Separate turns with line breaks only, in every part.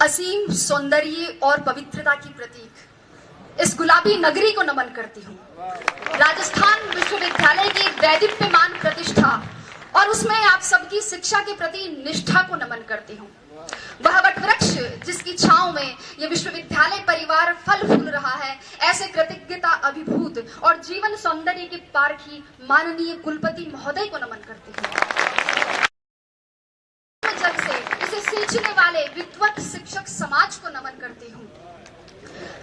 असीम सौंदर्य और पवित्रता की प्रतीक इस गुलाबी नगरी को नमन करती हूँ। राजस्थान विश्वविद्यालय की वैदिप्यमान प्रतिष्ठा और उसमें आप सबकी शिक्षा के प्रति निष्ठा को नमन करती हूँ। वह वटवृक्ष जिसकी छांव में यह विश्वविद्यालय परिवार फल फूल रहा है, ऐसे कृतज्ञता अभिभूत और जीवन सौंदर्य के पारखी माननीय कुलपति महोदय को नमन करती हूँ। जग से इसे सींचने वाले विद्वत शिक्षक समाज को नमन करती हूँ।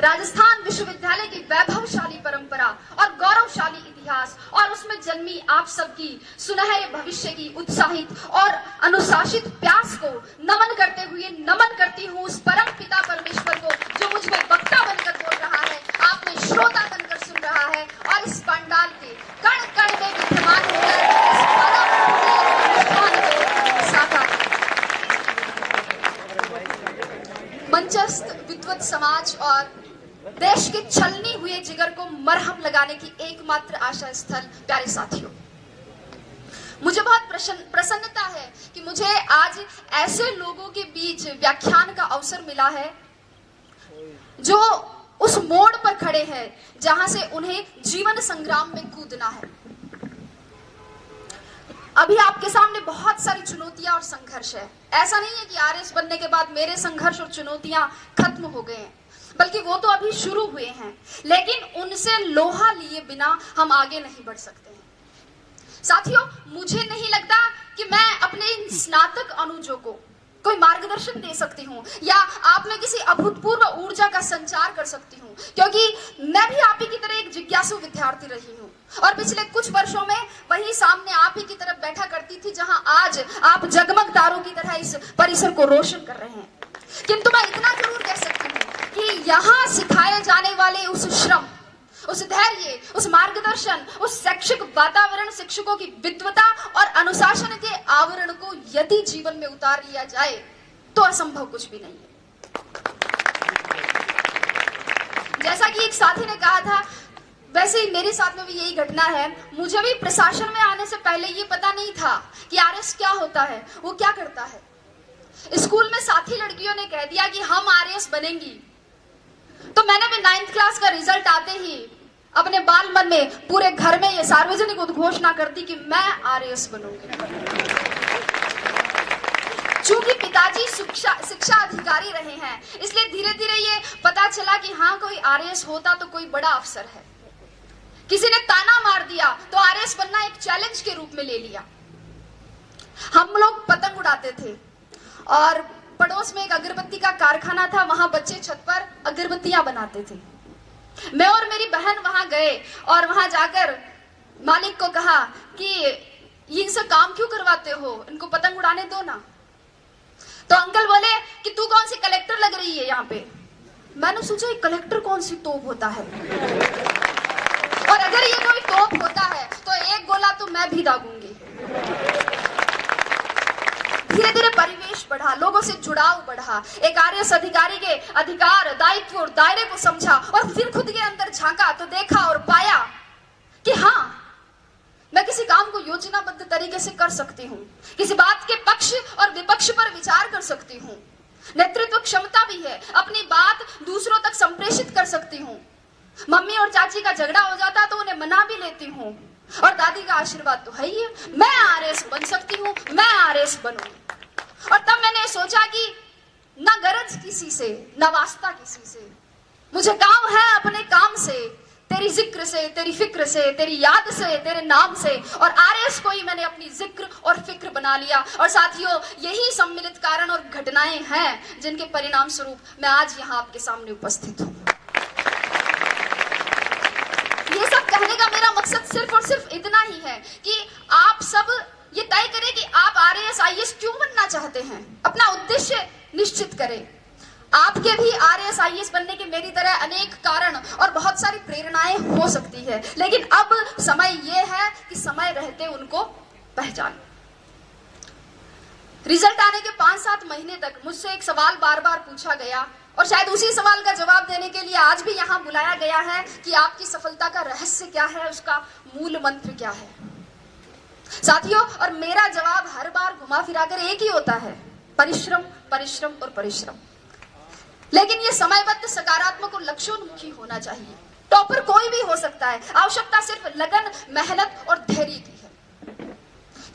राजस्थान विश्वविद्यालय की वैभवशाली परंपरा और गौरवशाली इतिहास और उसमें जन्मी आप सबकी सुनहरे भविष्य की उत्साहित और अनुशासित प्यास को नमन करते हुए नमन करती हूँ उस परम पिता परमेश्वर को जो मुझ में वक्ता बनकर बोल रहा है, आप में श्रोता बनकर सुन रहा है और इस पंडाल के कण कण में विद्यमान होकर इस परम को साकार मंचस्थ विद्वत समाज और देश के छलनी हुए जिगर को मरहम लगाने की एकमात्र आशा स्थल। प्यारे साथियों, मुझे बहुत प्रसन्नता है कि मुझे आज ऐसे लोगों के बीच व्याख्यान का अवसर मिला है जो उस मोड़ पर खड़े हैं जहां से उन्हें जीवन संग्राम में कूदना है। अभी आपके सामने बहुत सारी चुनौतियां और संघर्ष है। ऐसा नहीं है कि आरएस बनने के बाद मेरे संघर्ष और चुनौतियां खत्म हो गए हैं, बल्कि वो तो अभी शुरू हुए हैं, लेकिन उनसे लोहा लिए बिना हम आगे नहीं बढ़ सकते हैं। साथियों, मुझे नहीं लगता कि मैं अपने स्नातक अनुजों को कोई मार्गदर्शन दे सकती हूँ या आप में किसी अभूतपूर्व ऊर्जा का संचार कर सकती हूँ, क्योंकि मैं भी आप ही की तरह एक जिज्ञासु विद्यार्थी रही हूँ और पिछले कुछ वर्षों में वही सामने आप ही की तरफ बैठा करती थी जहां आज आप जगमग तारों की तरह इस परिसर को रोशन कर रहे हैं। किंतु मैं इतना जरूर कह सकती हूँ कि यहाँ सिखाए जाने वाले उस श्रम, उस धैर्य, उस मार्गदर्शन, उस शैक्षिक वातावरण, शिक्षकों की विद्वता और अनुशासन के आवरण को यदि जीवन में उतार लिया जाए तो असंभव कुछ भी नहीं है। जैसा कि एक साथी ने कहा था, वैसे ही मेरे साथ में भी यही घटना है। मुझे भी प्रशासन में आने से पहले ये पता नहीं था कि आरएस क्या होता है, वो क्या करता है। स्कूल में साथी लड़कियों ने कह दिया कि हम आरएस बनेंगी, तो मैंने भी 9th क्लास का रिजल्ट आते ही अपने बाल मन में पूरे घर में ये सार्वजनिक उद्घोषणा कर दी कि मैं आरएस बनूंगी। चूंकि पिताजी शिक्षा अधिकारी रहे हैं, इसलिए धीरे धीरे ये पता चला कि हाँ, कोई आरएस होता तो कोई बड़ा अफसर है। किसी ने ताना मार दिया तो आरएस बनना एक चैलेंज के रूप में ले लिया। हम लोग पतंग उड़ाते थे और पड़ोस में एक अगरबत्ती का कारखाना था, वहां बच्चे छत पर अगरबत्तियां बनाते थे। मैं और मेरी बहन वहां गए और वहां जाकर मालिक को कहा कि इनसे काम क्यों करवाते हो, इनको पतंग उड़ाने दो ना। तो अंकल बोले कि तू कौन सी कलेक्टर लग रही है यहाँ पे। मैंने सोचा कलेक्टर कौन सी तोप होता है, और अगर ये कोई तोप होता है तो एक गोला तो मैं भी दागूंगी। धीरे धीरे परिवेश बढ़ा, लोगों से जुड़ाव बढ़ा, एक आरएस अधिकारी के अधिकार, दायित्व और दायरे को समझा और फिर खुद के अंदर झांका तो देखा और पाया कि हाँ, मैं किसी काम को योजनाबद्ध तरीके से कर सकती हूँ, किसी बात के पक्ष और विपक्ष पर विचार कर सकती हूँ, नेतृत्व क्षमता भी है, अपनी बात दूसरों तक संप्रेषित कर सकती हूँ। मम्मी और चाची का झगड़ा हो जाता तो उन्हें मना भी लेती हूँ, और दादी का आशीर्वाद तो है ही है। मैं आरएस बन सकती हूँ, मैं आरएस बनूंगी। और तब मैंने सोचा कि न गरज किसी से, न वास्ता किसी से, मुझे काम है अपने काम से, तेरी जिक्र से, तेरी फिक्र से, तेरी याद से, तेरे नाम से। और आरएस को ही मैंने अपनी जिक्र और फिक्र बना लिया। और साथियों, यही सम्मिलित कारण और घटनाएं हैं जिनके परिणाम स्वरूप मैं आज यहाँ आपके सामने उपस्थित हूँ। ये सब कहने का मेरा मकसद सिर्फ और सिर्फ इतना ही है कि आप सब ये तय करें कि आप आरएस आईएएस क्यों बनना चाहते हैं, अपना उद्देश्य निश्चित करें। आपके भी आरएस आईएएस बनने के मेरी तरह अनेक कारण और बहुत सारी प्रेरणाएं हो सकती है, लेकिन अब समय ये है कि समय रहते उनको पहचान। रिजल्ट आने के 5-7 महीने तक मुझसे एक सवाल बार बार पूछा गया और शायद उसी सवाल का जवाब देने के लिए आज भी यहाँ बुलाया गया है कि आपकी सफलता का रहस्य क्या है, उसका मूल मंत्र क्या है। साथियों, और मेरा जवाब हर बार घुमा फिराकर एक ही होता है परिश्रम, परिश्रम और परिश्रम। लेकिन ये समयबद्ध, सकारात्मक और लक्ष्योन्मुखी होना चाहिए। टॉपर कोई भी हो सकता है, आवश्यकता सिर्फ लगन, मेहनत और धैर्य की है।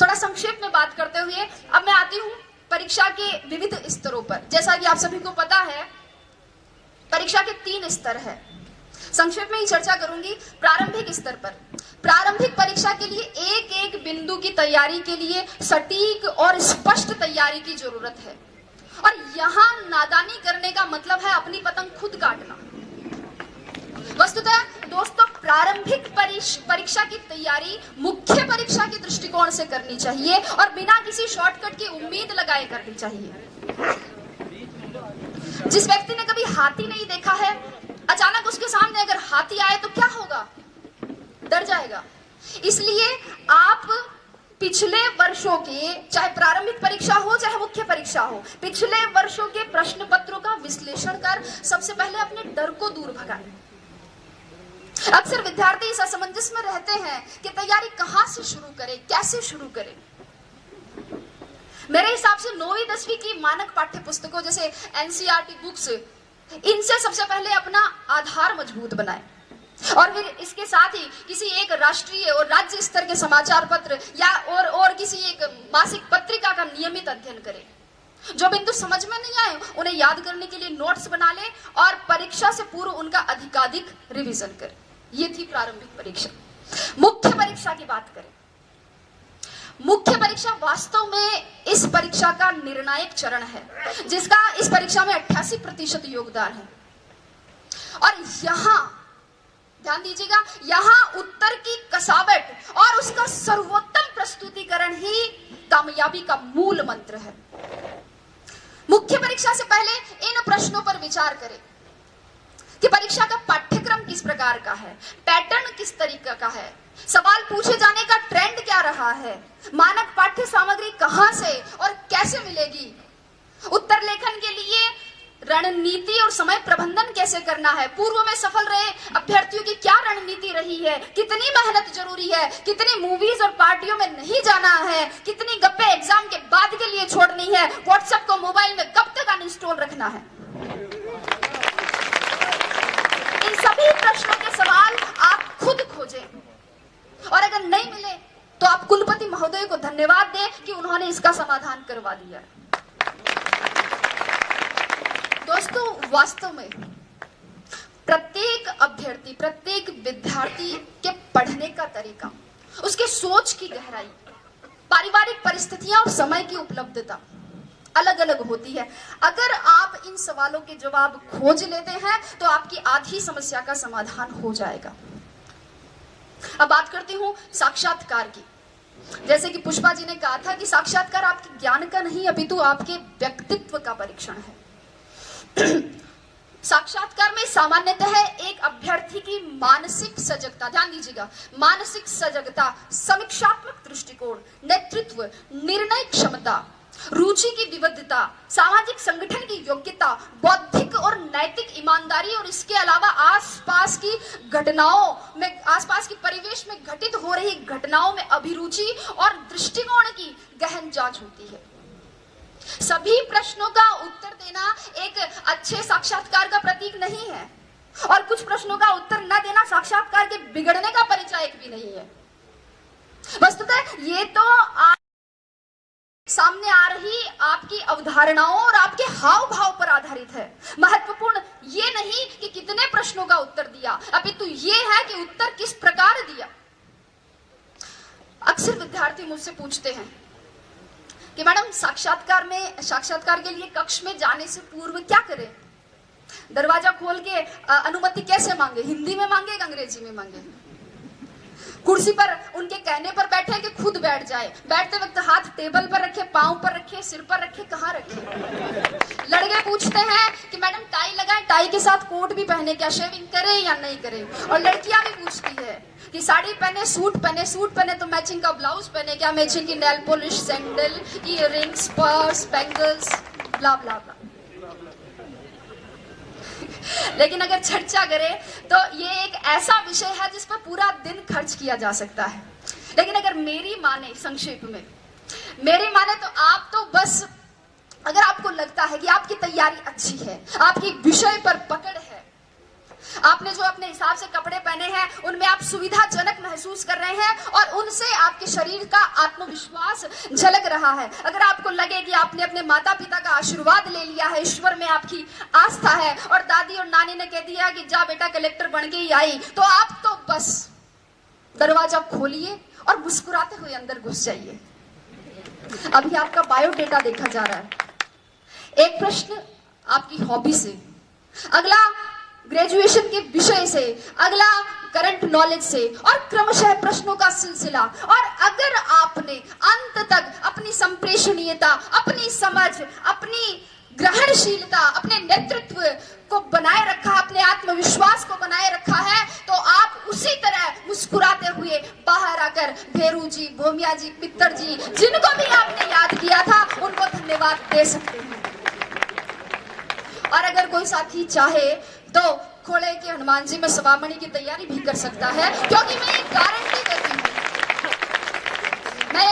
थोड़ा संक्षेप में बात करते हुए अब मैं आती हूं परीक्षा के विविध स्तरों पर। जैसा कि आप सभी को पता है, परीक्षा के 3 स्तर है। संक्षेप में ही चर्चा करूंगी। प्रारंभिक स्तर पर, प्रारंभिक परीक्षा के लिए एक एक बिंदु की तैयारी के लिए सटीक और स्पष्ट तैयारी की जरूरत है। और यहां नादानी करने का मतलब है अपनी पतंग खुद काटना। वस्तुतः दोस्तों, प्रारंभिक परीक्षा की तैयारी मुख्य परीक्षा के दृष्टिकोण से करनी चाहिए और बिना किसी शॉर्टकट की उम्मीद लगाए करनी चाहिए। जिस व्यक्ति ने कभी हाथी नहीं देखा है, अचानक उसके सामने अगर हाथी आए तो क्या होगा? डर जाएगा। इसलिए आप पिछले वर्षों के, चाहे प्रारंभिक परीक्षा हो चाहे मुख्य परीक्षा हो, पिछले वर्षों के प्रश्न पत्रों का विश्लेषण कर सबसे पहले अपने डर को दूर भगाएं। अक्सर विद्यार्थी इस असमंजस में रहते हैं कि तैयारी कहां से शुरू करें, कैसे शुरू करें। मेरे हिसाब से 9वीं 10वीं की मानक पाठ्य पुस्तकों जैसे एनसीईआरटी बुक्स, इनसे सबसे पहले अपना आधार मजबूत बनाएं और फिर इसके साथ ही किसी एक राष्ट्रीय और राज्य स्तर के समाचार पत्र या और किसी एक मासिक पत्रिका का नियमित अध्ययन करें। जो बिंदु समझ में नहीं आए उन्हें याद करने के लिए नोट्स बना लें और परीक्षा से पूर्व उनका अधिकाधिक रिवीजन करें। ये थी प्रारंभिक परीक्षा। मुख्य परीक्षा की बात करें। मुख्य परीक्षा वास्तव में इस परीक्षा का निर्णायक चरण है, जिसका इस परीक्षा में 88% योगदान है। और यहां ध्यान दीजिएगा, यहां उत्तर की कसावट और उसका सर्वोत्तम प्रस्तुतिकरण ही कामयाबी का मूल मंत्र है। मुख्य परीक्षा से पहले इन प्रश्नों पर विचार करें कि परीक्षा का पाठ्यक्रम किस प्रकार का है, पैटर्न किस तरीके का है, सवाल पूछे जाने का ट्रेंड क्या रहा है, मानक पाठ्य सामग्री कहां से और कैसे मिलेगी, उत्तर लेखन के लिए रणनीति और समय प्रबंधन कैसे करना है, पूर्व में सफल रहे अभ्यर्थियों की क्या रणनीति रही है, कितनी मेहनत जरूरी है, कितनी मूवीज और पार्टियों में नहीं जाना है, कितनी गप्पे एग्जाम के बाद के लिए छोड़नी है, व्हाट्सएप को मोबाइल में कब तक अनइंस्टॉल रखना है। इन सभी प्रश्नों के सवाल आप खुद खोजें और अगर नहीं मिले तो आप कुलपति महोदय को धन्यवाद दें कि उन्होंने इसका समाधान करवा दिया। दोस्तों, वास्तव में प्रत्येक अभ्यर्थी, प्रत्येक विद्यार्थी के पढ़ने का तरीका, उसके सोच की गहराई, पारिवारिक परिस्थितियां और समय की उपलब्धता अलग अलग होती है। अगर आप इन सवालों के जवाब खोज लेते हैं तो आपकी आधी समस्या का समाधान हो जाएगा। अब बात करती हूं साक्षात्कार की। जैसे कि पुष्पा जी ने कहा था कि साक्षात्कार आपके ज्ञान का नहीं अपितु आपके व्यक्तित्व का परीक्षण है। साक्षात्कार में सामान्यतः एक अभ्यर्थी की मानसिक सजगता, ध्यान दीजिएगा, मानसिक सजगता, समीक्षात्मक दृष्टिकोण, नेतृत्व, निर्णय क्षमता, रुचि की विविधता, सामाजिक संगठन की योग्यता, बौद्धिक और नैतिक ईमानदारी और इसके अलावा आसपास की घटनाओं में, आसपास की परिवेश में घटित हो रही घटनाओं में अभिरुचि और दृष्टिकोण की गहन जांच होती है। सभी प्रश्नों का उत्तर देना एक अच्छे साक्षात्कार का प्रतीक नहीं है और कुछ प्रश्नों का उत्तर न देना साक्षात्कार के बिगड़ने का परिचायक भी नहीं है। वस्तुतः ये तो सामने आ रही आपकी अवधारणाओं और आपके हाव भाव पर आधारित है। महत्वपूर्ण ये नहीं कि कितने प्रश्नों का उत्तर दिया, अपितु ये है कि उत्तर किस प्रकार दिया। अक्सर विद्यार्थी मुझसे पूछते हैं कि मैडम साक्षात्कार के लिए कक्ष में जाने से पूर्व क्या करें, दरवाजा खोल के अनुमति कैसे मांगे, हिंदी में मांगे या अंग्रेजी में मांगे, कुर्सी पर उनके कहने पर बैठे कि खुद बैठ जाए, बैठते वक्त हाथ टेबल पर रखे, पांव पर रखे, सिर पर रखे, कहाँ रखे। लड़के पूछते हैं कि मैडम टाई लगाए, टाई के साथ कोट भी पहने, क्या शेविंग करे या नहीं करे। और लड़कियां भी पूछती है कि साड़ी पहने, सूट पहने, सूट पहने तो मैचिंग का ब्लाउज पहने, क्या मैचिंग की nail polish, sandal, earrings, purse, bangles, blah blah blah. लेकिन अगर चर्चा करें तो ये एक ऐसा विषय है जिस पर पूरा दिन खर्च किया जा सकता है। लेकिन अगर मेरी माने, संक्षेप में मेरी माने, तो आप तो बस अगर लगता है कि आपकी तैयारी अच्छी है, आपकी विषय पर पकड़ है, आपने जो अपने हिसाब से कपड़े पहने हैं उनमें आप सुविधाजनक महसूस कर रहे हैं और उनसे आपके शरीर का आत्मविश्वास झलक रहा है, अगर आपको लगे कि आपने अपने माता पिता का आशीर्वाद ले लिया है, ईश्वर में आपकी आस्था है और दादी और नानी ने कह दिया कि जा बेटा कलेक्टर बन के ही आई, तो आप तो बस दरवाजा खोलिए और मुस्कुराते हुए अंदर घुस जाइए। अभी आपका बायोडेटा देखा जा रहा है। एक प्रश्न आपकी हॉबी से, अगला ग्रेजुएशन के विषय से, अगला करंट नॉलेज से और क्रमशः प्रश्नों का सिलसिला। और अगर आपने अंत तक अपनी संप्रेषणीयता, अपनी समझ, अपनी ग्रहणशीलता, अपने नेतृत्व को बनाए रखा, अपने आत्मविश्वास को बनाए रखा है, तो आप उसी तरह मुस्कुराते हुए बाहर आकर भेरू जी, भोमिया जी, पित्तर जी, जिनको भी आपने याद किया था, उनको धन्यवाद दे सकते हैं। और अगर कोई साथी चाहे तो खोड़े के हनुमान जी में सवामणि की तैयारी भी कर सकता है, क्योंकि मैं एक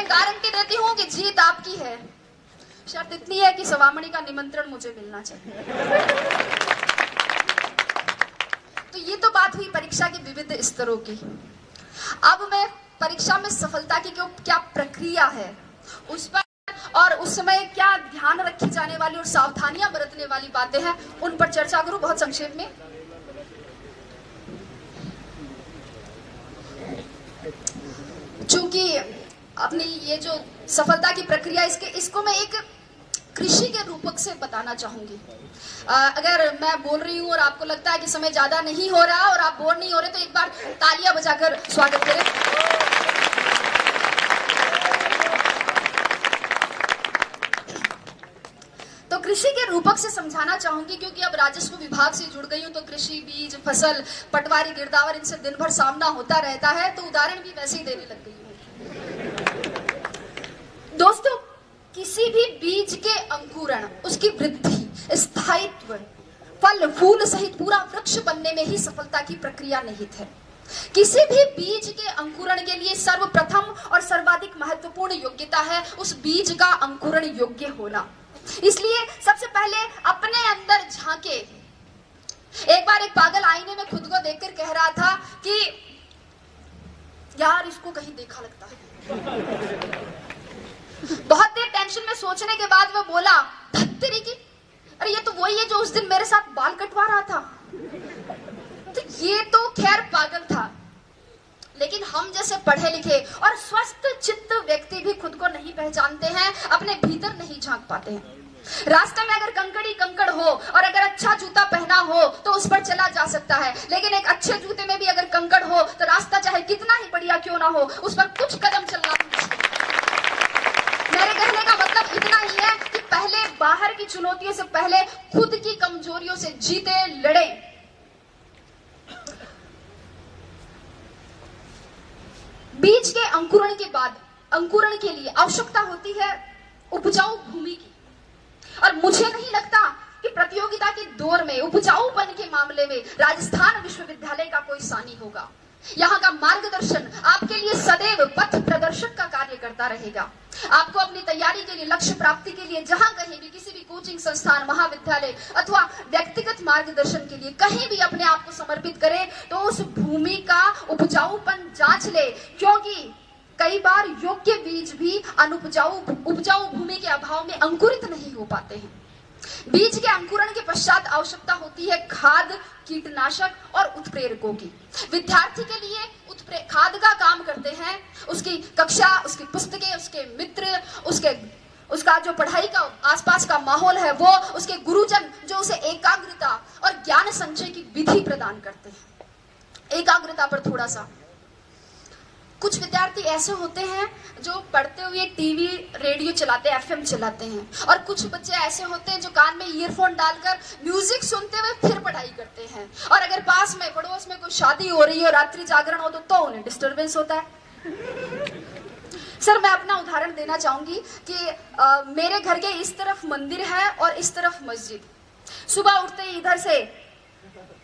गारंटी देती हूँ कि जीत आपकी है। शर्त इतनी है कि सवामणि का निमंत्रण मुझे मिलना चाहिए। तो ये तो बात हुई परीक्षा के विविध स्तरों की। अब मैं परीक्षा में सफलता की क्या प्रक्रिया है उस पर और उस समय क्या ध्यान रखी जाने वाली और सावधानियां बरतने वाली बातें हैं, उन पर चर्चा करूं बहुत संक्षेप में। चूंकि अपनी ये जो सफलता की प्रक्रिया, इसको मैं एक कृषि के रूपक से बताना चाहूंगी। अगर मैं बोल रही हूं और आपको लगता है कि समय ज्यादा नहीं हो रहा और आप बोर नहीं हो रहे, तो एक बार तालियां बजाकर स्वागत करें। तो कृषि के रूपक से समझाना चाहूंगी, क्योंकि अब राजस्व विभाग से जुड़ गई हूं, तो कृषि, बीज, फसल, पटवारी, गिरदावर, इनसे दिन भर सामना होता रहता है, तो उदाहरण भी वैसे ही देने लग गई हूं। दोस्तों, किसी भी बीज के अंकुरण, उसकी वृद्धि, स्थायित्व, फल फूल सहित पूरा वृक्ष बनने में ही सफलता की प्रक्रिया निहित है। किसी भी बीज के अंकुरण के लिए सर्वप्रथम और सर्वाधिक महत्वपूर्ण योग्यता है उस बीज का अंकुरण योग्य होना। इसलिए सबसे पहले अपने अंदर झांके। एक बार एक पागल आईने में खुद को देखकर कह रहा था कि यार इसको कहीं देखा लगता है। बहुत देर टेंशन में सोचने के बाद वो बोला, धत्तेरी की, अरे ये तो वही है जो उस दिन मेरे साथ बाल कटवा रहा था। तो ये तो खैर पागल था, लेकिन हम जैसे पढ़े लिखे और स्वस्थ चित्त व्यक्ति भी खुद को नहीं पहचानते हैं, अपने भीतर नहीं झांक पाते हैं। रास्ते में अगर कंकड़ी कंकड़ हो और अगर अच्छा जूता पहना हो तो उस पर चला जा सकता है, लेकिन एक अच्छे जूते में भी अगर कंकड़ हो तो रास्ता चाहे कितना ही बढ़िया क्यों ना हो, उस पर कुछ कदम चलना मुश्किल। मेरे कहने का मतलब इतना ही है कि पहले बाहर की चुनौतियों से पहले खुद की कमजोरियों से जीते, लड़े। बीज के अंकुरण के बाद अंकुरण के लिए आवश्यकता होती है उपजाऊ भूमि की, और मुझे नहीं लगता कि प्रतियोगिता के दौर में उपजाऊपन के मामले में राजस्थान विश्वविद्यालय का कोई सानी होगा। यहाँ का मार्गदर्शन आपके लिए सदैव पथ प्रदर्शक का कार्य करता रहेगा। आपको अपनी तैयारी के लिए, लक्ष्य प्राप्ति के लिए जहां कहीं भी, किसी भी कोचिंग संस्थान, महाविद्यालय अथवा व्यक्तिगत मार्गदर्शन के लिए कहीं भी अपने आप को समर्पित करें, तो उस भूमि का उपजाऊपन जांच ले, क्योंकि कई बार योग्य बीज भी उपजाऊ भूमि के अभाव में अंकुरित नहीं हो पाते हैं। बीज के अंकुरण के पश्चात आवश्यकता होती है खाद, कीटनाशक और उत्प्रेरकों की। विद्यार्थी के लिए खाद का काम करते हैं उसकी कक्षा, उसकी पुस्तकें, उसके मित्र, उसका जो पढ़ाई का आसपास का माहौल है वो, उसके गुरुजन जो उसे एकाग्रता और ज्ञान संचय की विधि प्रदान करते हैं। एकाग्रता पर थोड़ा सा, कुछ विद्यार्थी ऐसे होते हैं जो पढ़ते हुए टीवी, रेडियो चलाते हैं, एफएम चलाते हैं, और कुछ बच्चे ऐसे होते हैं जो कान में ईयरफोन डालकर म्यूजिक सुनते हुए फिर पढ़ाई करते हैं। और अगर पास में पड़ोस में कोई शादी हो रही हो, रात्रि जागरण हो, तो उन्हें डिस्टरबेंस होता है। सर, मैं अपना उदाहरण देना चाहूंगी कि मेरे घर के इस तरफ मंदिर है और इस तरफ मस्जिद। सुबह उठते ही इधर से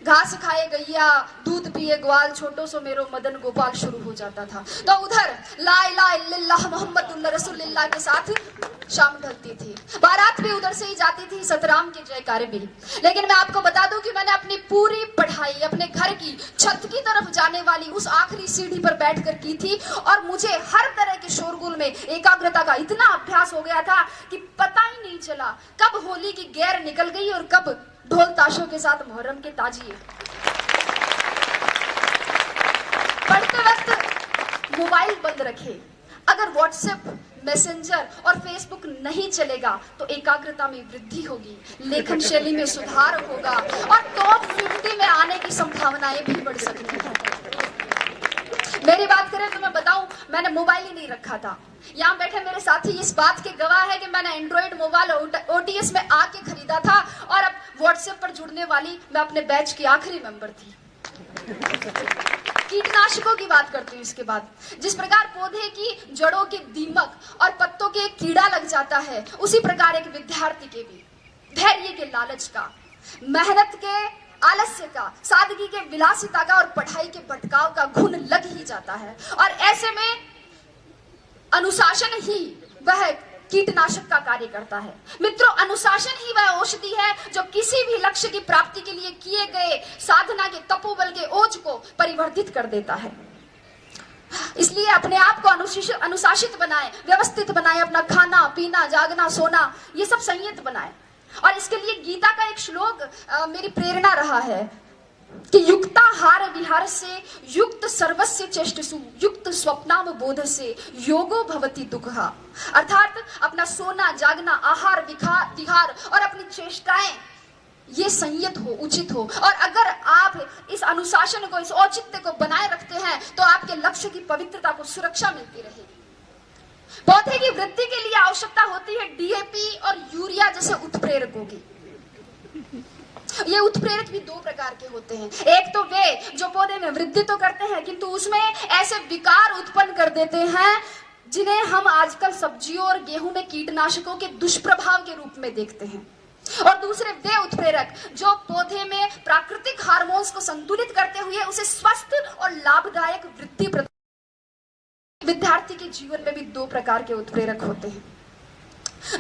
घास खाए गैया दूध पिए ग्वाल, छोटो सो मेरो मदन गोपाल शुरू हो जाता था। तो उधर ला इलाहा इल्लल्लाह मुहम्मदुर रसूलुल्लाह के साथ शाम ढलती थी। बारात भी उधर से ही जाती थी, सतराम के जयकारे भी। लेकिन मैं आपको बता दूं कि मैंने अपनी पूरी पढ़ाई अपने घर की छत की तरफ जाने वाली उस आखिरी सीढ़ी पर बैठकर की थी, और मुझे हर तरह के शोरगुल में एकाग्रता का इतना अभ्यास हो गया था कि पता ही नहीं चला कब होली की गैर निकल गई और कब ढोल ताशों के साथ मुहर्रम के ताजिए। पढ़ते वक्त मोबाइल बंद रखे, अगर व्हाट्सएप, मैसेंजर और फेसबुक नहीं चलेगा तो एकाग्रता में वृद्धि होगी, लेखन शैली में सुधार होगा और टॉप 50 में आने की संभावनाएं भी बढ़ सकती हैं। मेरी बात करें तो मैं बताऊं, मैंने मोबाइल ही नहीं रखा था। यहाँ बैठे मेरे साथी इस बात के गवाह है कि मैंने एंड्रॉइड मोबाइल OTS में आके खरीदा था, और अब व्हाट्सएप पर जुड़ने वाली मैं अपने बैच की आखिरी मेंबर थी। कीटनाशकों की बात करती हूँ इसके बाद। जिस प्रकार पौधे की जड़ों के दीमक और पत्तों के एक कीड़ा लग जाता है, उसी प्रकार एक विद्यार्थी के भी धैर्य के लालच का, मेहनत के आलस्य का, सादगी के विलासिता का और पढ़ाई के भटकाव का घुन लग ही जाता है। और ऐसे में अनुशासन ही वह कीटनाशक का कार्य करता है। मित्रों, अनुशासन ही वह औषधि है जो किसी भी लक्ष्य की प्राप्ति के लिए किए गए साधना के तपोबल के ओज को परिवर्तित कर देता है। इसलिए अपने आप को अनुशासित बनाए, व्यवस्थित बनाए, अपना खाना पीना, जागना, सोना, ये सब संयत बनाए। और इसके लिए गीता का एक श्लोक मेरी प्रेरणा रहा है कि युक्ताहार विहार से युक्त सर्वस्य चेष्टसु युक्त स्वप्नाम बोध से योगो भवति दुःखः। अर्थात अपना सोना, जागना, आहार, विहार और अपनी चेष्टाएं ये संयत हो, उचित हो। और अगर आप इस अनुशासन को, इस औचित्य को बनाए रखते हैं तो आपके लक्ष्य की पवित्रता को सुरक्षा मिलती रहेगी। पौधे की वृद्धि के लिए आवश्यकता होती है DAP और यूरिया जैसे उत्प्रेरकों की। ये उत्प्रेरक भी दो प्रकार के होते हैं। एक तो वे जो पौधे में वृद्धि तो करते हैं किंतु उसमें ऐसे विकार उत्पन्न कर देते हैं जिन्हें हम आजकल सब्जियों और गेहूं में कीटनाशकों के दुष्प्रभाव के रूप में देखते हैं। और दूसरे वे उत्प्रेरक जो पौधे में प्राकृतिक हार्मोन्स को संतुलित करते हुए उसे स्वस्थ और लाभदायक वृद्धि प्रदान। विद्यार्थी के जीवन में भी दो प्रकार के उत्प्रेरक होते हैं।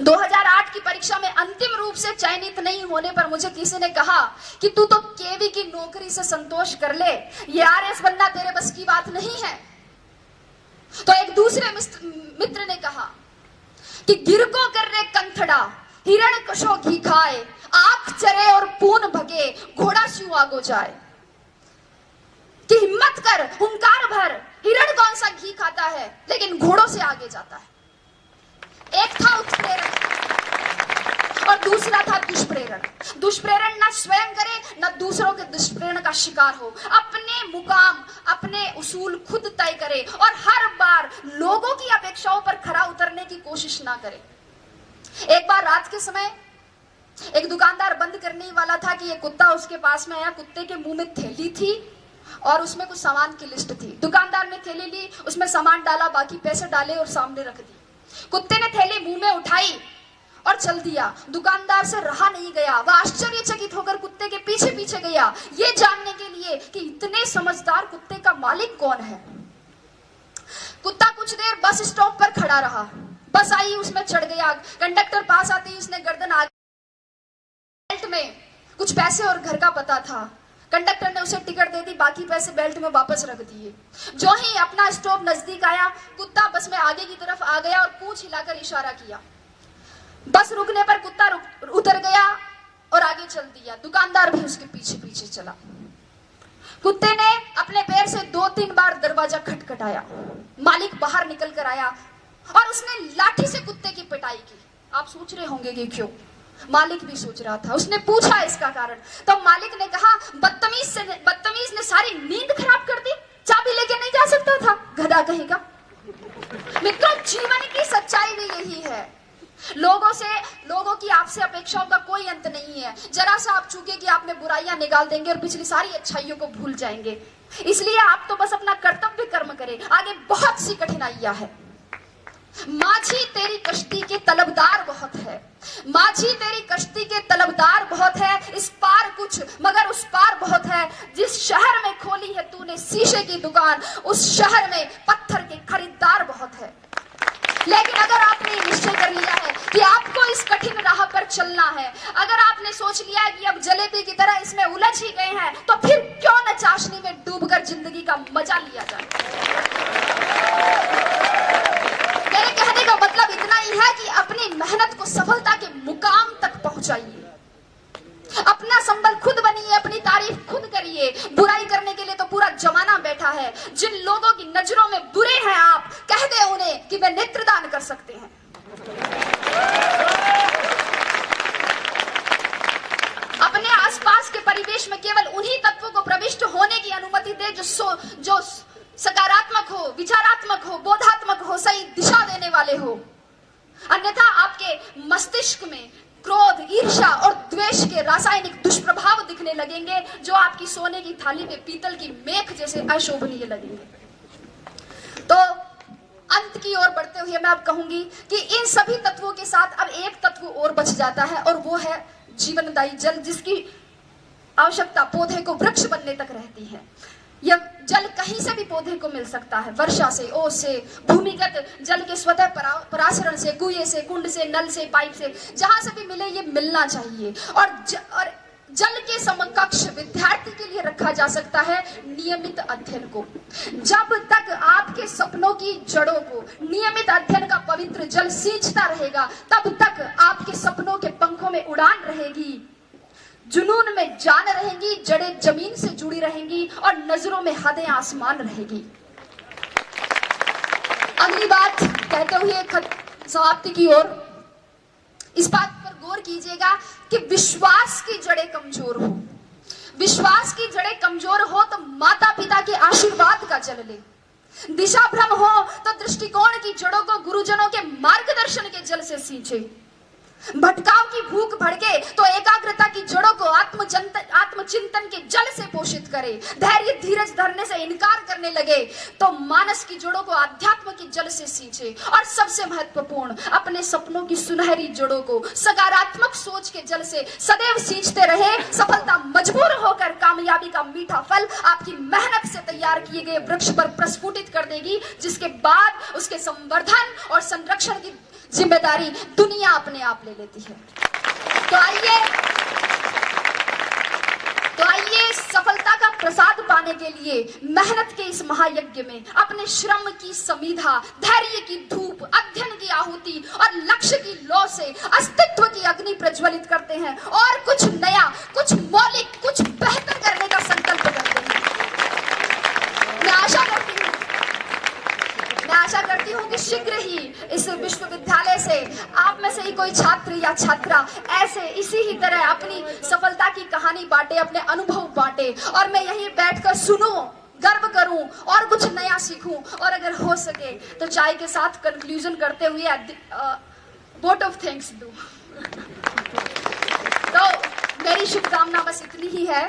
2008 की परीक्षा में अंतिम रूप से चयनित नहीं होने पर मुझे किसी ने कहा कि तू तो केवी की नौकरी से संतोष कर ले, ये RS बनना तेरे बस की बात नहीं है। तो एक दूसरे मित्र ने कहा कि गिर को कर रे कंथड़ा, हिरण कशो घी खाए, आंख चरे और पून भगे, घोड़ा स्यू आगो जाए। कि हिम्मत कर, हुंकार भर, हिरण कौन सा घी खाता है लेकिन घोड़ों से आगे जाता है। एक था उत्प्रेरक और दूसरा था दुष्प्रेरण। दुष्प्रेरण न स्वयं करे न दूसरों के दुष्प्रेरण का शिकार हो, अपने मुकाम, अपने उसूल खुद तय करे और हर बार लोगों की अपेक्षाओं पर खरा उतरने की कोशिश ना करे। एक बार रात के समय एक दुकानदार बंद करने ही वाला था कि एक कुत्ता उसके पास में आया। कुत्ते के मुंह में थैली थी और उसमें कुछ सामान की लिस्ट थी। दुकानदार ने थैली ली, उसमें सामान डाला, बाकी पैसे डाले और सामने रख दी। कुत्ते ने थैली मुंह में उठाई और चल दिया। दुकानदार से रहा नहीं गया, वह आश्चर्यचकित होकर कुत्ते के पीछे पीछे गया, ये जानने के लिए कि इतने समझदार कुत्ते का मालिक कौन है। कुत्ता कुछ देर बस स्टॉप पर खड़ा रहा। बस आई, उसमें चढ़ गया। कंडक्टर पास आते ही उसने गर्दन आगे, बेल्ट में कुछ पैसे और घर का पता था। कंडक्टर ने उसे टिकट दे दी, बाकी पैसे बेल्ट में वापस रख दिए। जो ही अपना स्टॉप नजदीक आया, कुत्ता बस में आगे की तरफ आ गया और पूंछ हिलाकर इशारा किया। बस रुकने पर कुत्ता उतर गया और आगे चल दिया। दुकानदार भी उसके पीछे पीछे चला। कुत्ते ने अपने पैर से 2-3 बार दरवाजा खटखटाया। मालिक बाहर निकल कर आया और उसने लाठी से कुत्ते की पिटाई की। आप सोच रहे होंगे कि क्यों? मालिक भी सोच रहा था। उसने पूछा इसका कारण, तो मालिक ने कहा बदतमीज ने सारी नींद खराब कर दी, चाबी लेके नहीं जा सकता था, गधा कहेगा। मित्रों, जीवन की सच्चाई भी यही है। लोगों की आपसे अपेक्षाओं का कोई अंत नहीं है। जरा सा आप चूके कि आप में बुराइयां निकाल देंगे और पिछली सारी अच्छाइयों को भूल जाएंगे। इसलिए आप तो बस अपना कर्तव्य कर्म करें, आगे बहुत सी कठिनाइयां है। माझी तेरी कश्ती के तलबदार बहुत है, माझी तेरी कश्ती के तलबदार बहुत है, इस पार कुछ मगर उस पार बहुत है। जिस शहर में खोली है तूने शीशे की दुकान, उस शहर में पत्थर के खरीदार बहुत है। लेकिन अगर आपने निश्चय कर लिया है कि आपको इस कठिन राह पर चलना है, अगर आपने सोच लिया है कि अब जलेबी की तरह इसमें उलझ ही गए हैं, तो फिर क्यों न चाशनी में डूबकर जिंदगी का मजा लिया जाए। मेरे कहने का मतलब इतना ही है कि अपनी मेहनत को सफलता के मुकाम तक पहुंचाइए। अपना संबल खुद बनिए, अपनी तारीफ खुद करिए। बुराई करने के लिए तो पूरा जमाना बैठा है। जिन लोगों की नजरों में बुरे हैं आप, कह दे उन्हें कि वे नेत्रदान कर सकते हैं। अपने आसपास के परिवेश में केवल उन्हीं तत्वों को प्रविष्ट होने की अनुमति दे जो सकारात्मक हो, विचारात्मक हो, बोधात्मक हो, सही दिशा देने वाले हो। अन्यथा आपके मस्तिष्क में क्रोध, ईर्ष्या और द्वेष के रासायनिक दुष्प्रभाव दिखने लगेंगे, जो आपकी सोने की थाली में पीतल की मेख जैसे अशोभनीय लगेंगे। तो अंत की ओर बढ़ते हुए मैं अब कहूंगी कि इन सभी तत्वों के साथ अब एक तत्व और बच जाता है, और वो है जीवनदायी जल, जिसकी आवश्यकता पौधे को वृक्ष बनने तक रहती है। यह जल कहीं से भी पौधे को मिल सकता है, वर्षा से, ओस से, भूमिगत जल के स्वतः परासरण से, कुएं से, कुंड से, नल से, पाइप से, जहां से भी मिले ये मिलना चाहिए। और जल के समकक्ष विद्यार्थी के लिए रखा जा सकता है नियमित अध्ययन को। जब तक आपके सपनों की जड़ों को नियमित अध्ययन का पवित्र जल सींचता रहेगा, तब तक आपके सपनों के पंखों में उड़ान रहेगी, जुनून में जान रहेंगी, जड़ें जमीन से जुड़ी रहेंगी और नजरों में हदें आसमान रहेगी। अगली बात कहते हुए समाप्ति की ओर, इस बात पर गौर कीजिएगा कि विश्वास की जड़ें कमजोर हो। विश्वास की जड़ें कमजोर हो तो माता पिता के आशीर्वाद का जल ले। दिशा भ्रम हो तो दृष्टिकोण की जड़ों को गुरुजनों के मार्गदर्शन के जल से सींचे। भटकाव की भूख भड़के तो एकाग्रता की जड़ों को आत्मचिंतन के जल से पोषित करे। धैर्य धीरज धरने से इनकार करने लगे तो मानस की जड़ों को अध्यात्म के जल से सींचे। और सबसे महत्वपूर्ण, अपने सपनों की सुनहरी जड़ों को सकारात्मक सोच के जल से सदैव सींचते रहे। सफलता मजबूर होकर कामयाबी का मीठा फल आपकी मेहनत से तैयार किए गए वृक्ष पर प्रस्फुटित कर देगी, जिसके बाद उसके संवर्धन और संरक्षण की जिम्मेदारी दुनिया अपने आप ले लेती है। तो आइए सफलता का प्रसाद पाने के लिए मेहनत के इस महायज्ञ में अपने श्रम की समीधा, धैर्य की धूप, अध्ययन की आहुति और लक्ष्य की लौ से अस्तित्व की अग्नि प्रज्वलित करते हैं और कुछ नया, कुछ मौलिक, कुछ बेहतर करने का संकल्प करते हैं। मैं आशा करती हूँ कि शीघ्र ही इस विश्वविद्यालय से आप में से ही कोई छात्र या छात्रा ऐसे इसी ही तरह अपनी सफलता की कहानी बांटे, अपने अनुभव बांटे, और मैं यहीं बैठकर सुनूं, गर्व करूं और कुछ नया सीखूं, और अगर हो सके तो चाय के साथ कंक्लूजन करते हुए वोट ऑफ थैंक्स दूं। तो मेरी शुभकामना बस इतनी ही है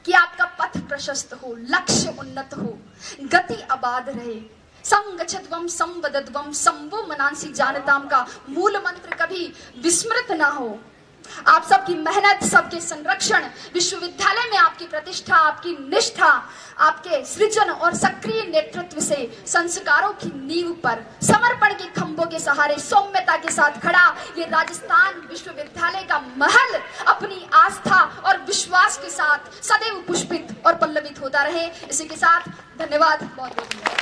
कि आपका पथ प्रशस्त हो, लक्ष्य उन्नत हो, गति आबाद रहे। संगच्छध्वम संवदध्वम संवो मनांसी जानताम का मूल मंत्र कभी विस्मृत ना हो। आप सबकी मेहनत, सबके संरक्षण, विश्वविद्यालय में आपकी प्रतिष्ठा, आपकी निष्ठा, आपके सृजन और सक्रिय नेतृत्व से संस्कारों की नींव पर समर्पण के खंभों के सहारे सौम्यता के साथ खड़ा ये राजस्थान विश्वविद्यालय का महल अपनी आस्था और विश्वास के साथ सदैव पुष्पित और पल्लवित होता रहे। इसी के साथ धन्यवाद, बहुत बहुत धन्यवाद।